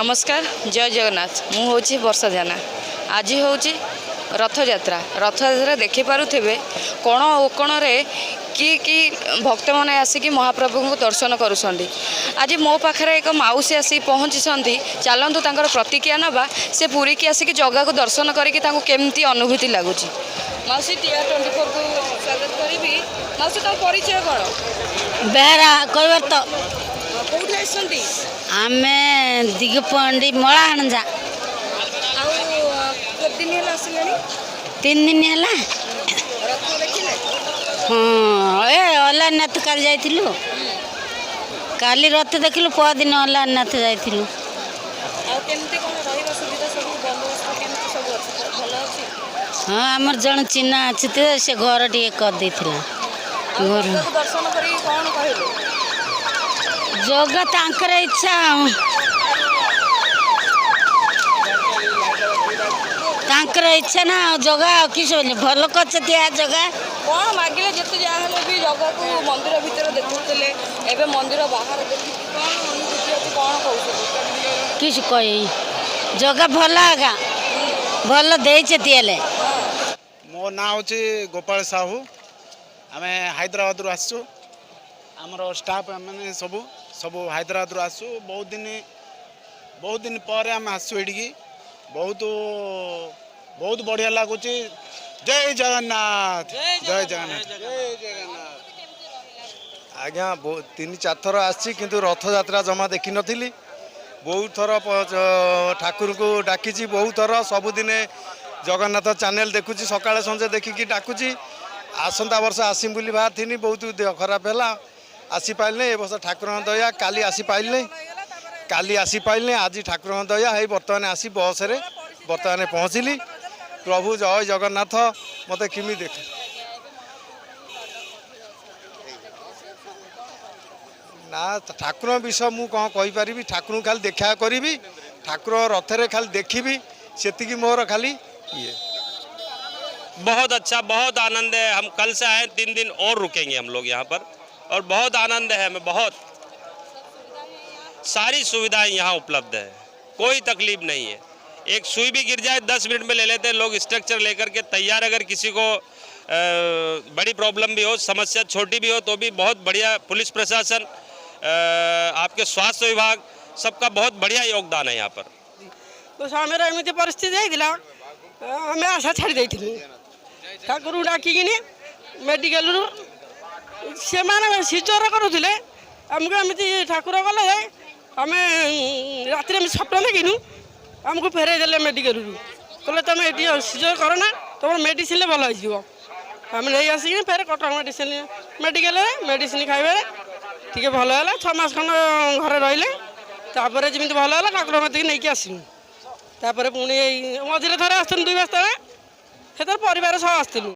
नमस्कार जय जगन्नाथ मु हूँ वर्षा जाना। आज हूँ रथयात्रा रथयात्रा देखी पारुथिबे कोण ओकोण कि भक्त मैंने आसिक महाप्रभु को दर्शन करुँच। आज मो पाखे एक मौसी आसी पहुँची चलतु तर प्रतिक्रिया नवा से पुरी की आसिक जगह को दर्शन करमती अनुभूति लगुच। मौसी TR24 को स्वागत करी। मौसी तुम परिचय कौन बेहरा कहबार तो कौटी आसती आमे दिगपंडी मला हणजा दिन आसिले 3 दिन है रथ देखिले। हाँ ए अलारनाथ काल जाइलु काली रथ देखिलु दिन अलारनाथ जाइलु। हाँ आमर जन चिन्हा अच्छी थे से घर टे कर देथिला घर दर्शन करी कौन कहले जगह तांकर इच्छा तांकर इच्छा ना जगह किस भल करते जगह कौन मागिले जिते जहाँ भी जगह को मंदिर भीतर देखुले एवं मंदिर बाहर देखी कौन कौन किस कही जगह भल आगा भल देले। मो ना हूँ गोपाल साहू आम हैदराबाद आसु आमर स्टाफ मैंने सबू सबू हैदराबाद आसु बहुत दिन पर आम आसु ये बहुत बहुत बढ़िया लगुच। जय जगन्नाथ जय जगन्नाथ जय जगन्नाथ। आज्ञा 3-4 थर आसी किंतु रथ यात्रा जमा देखी नी बहुत थर ठाकुर को डाकी बहुत थर सबुदिने जगन्नाथ चैनल देखुची सकाଳେ संजे देखिकी डाकुची आसंता वर्ष आसिम बोली बाहर थी बहुत देह खराब है आसी पाइल ए वर्ष ठाकुर दया काली आसी पाइल आज ठाकुर दया है बर्तमान आसी बस रे बर्तमान पहुँचली। प्रभु जय जगन्नाथ मत किमी देख ना ठाकुर विषय मु कौन कहीपरि ठाकुर खाली देखा करी ठाकुर रथरे खाली देखी से मोर खाली ये बहुत अच्छा बहुत आनंद है। हम कल से आए 3 दिन और रुकेंगे हम लोग यहाँ पर और बहुत आनंद है हमें। बहुत सारी सुविधाएं यहाँ उपलब्ध है कोई तकलीफ नहीं है। एक सुई भी गिर जाए 10 मिनट में ले लेते हैं लोग स्ट्रक्चर लेकर के तैयार। अगर किसी को बड़ी प्रॉब्लम भी हो समस्या छोटी भी हो तो भी बहुत बढ़िया पुलिस प्रशासन आपके स्वास्थ्य विभाग सबका बहुत बढ़िया योगदान है यहाँ पर। तो सामने एमती परिस्थिति आम आशा छाड़ी देती ठाकुर डाकिनी मेडिकल से मैंने सिजर करुले आमको एमती ठाकुर गले आम रात स्वप्न देखिनु आमको फेरे देले मेडिकल कहले तुम ये सिजर करना तुम मेडिसिन भल हो आम नहीं आसिक फेर कटक मेडिकल मेडिसिन खाइबे टी भल है 6 मास खंड घर रही जमी भल है ठाकुर मत नहीं आसलु पुणी मझे थे आस 2 मास तले से परिवार सह आसलु।